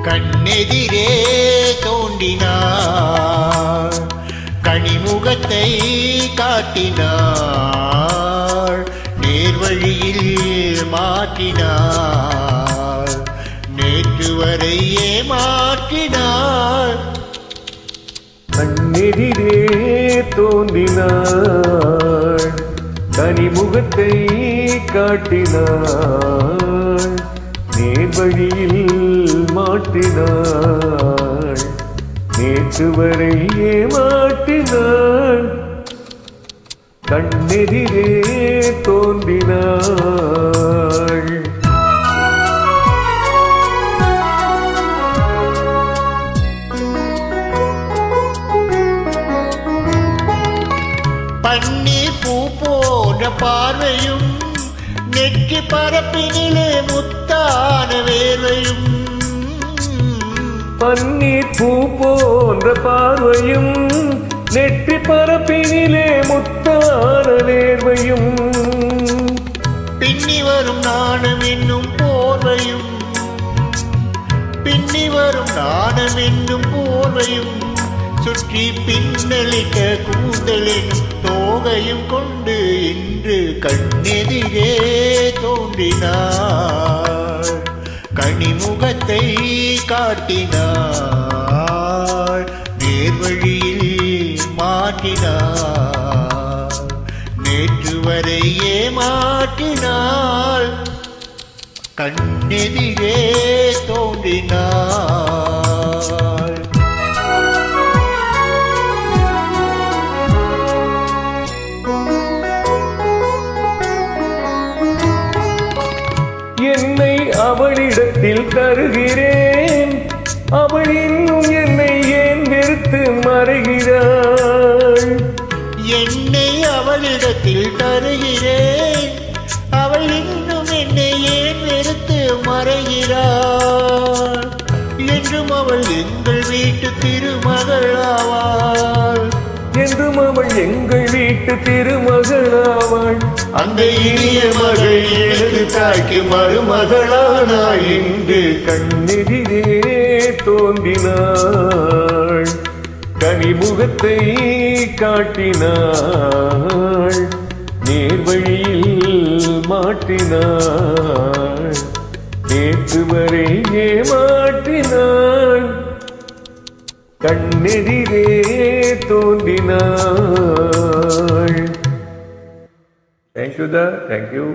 கண்ணெதிரே தோன்றினாள், கனிமுகத்தை காட்டினாள், நேர்வழியில் மாற்றினாள், நேற்று வரை ஏமாற்றினாள். கண்ணெதிரே தோன்றினாள், கனிமுகத்தை காட்டினாள், நேர்வழியில் மாற்றினாள், நேற்று வரை ஏமாற்றினாள். கண்ணெதிரே தோன்றினாள். பன்னீர் பூ போன்ற பார்வையும், நெற்றி பரப்பினிலே முத்தான வேர்வையும். பன்னீர் பூ போன்ற பார்வையும், நெற்றி பரப்பினிலே முத்தான வேர்வையும். பின்னி வரும் நாணம் என்னும் போர்வையும், பின்னி வரும் நாணம் என்னும் போர்வையும், சுற்றி பின்னலிட்ட கூந்தலின் தோகையும் கொண்டு இன்று கண்ணெதிரே தோன்றினாள், கனிமுகத்தை காட்டினாள், நேர்வழியில் மாற்றினாள், நேற்று வரை ஏமாற்றினாள். கண்ணெதிரே தோன்றினாள். என்னை அவளிடத்தில் தருகிறேன், அவள் இன்னும் என்னை ஏன் வெறுத்து மறைகிறாள். என்னை அவளிடத்தில் தருகிறேன், அவள் இன்னும் என்னை ஏன் வெறுத்து மறைகிறாள். என்றும் அவள் எங்கள் வீட்டு திருமகளாவாள், என்றும் அவள் எங்கள் வீட்டு திருமகளாவாள். அந்த இனிய மகள் எனது தாய்க்கு மருமகளானாள் என்று கண்ணெதிரே தோன்றினாள், கனிமுகத்தை காட்டினாள், நேர்வழியில் மாற்றினாள், நேற்று வரை ஏமாற்றினாள். கண்ணெதிரே தோன்றினாள். Thank you, Thank you.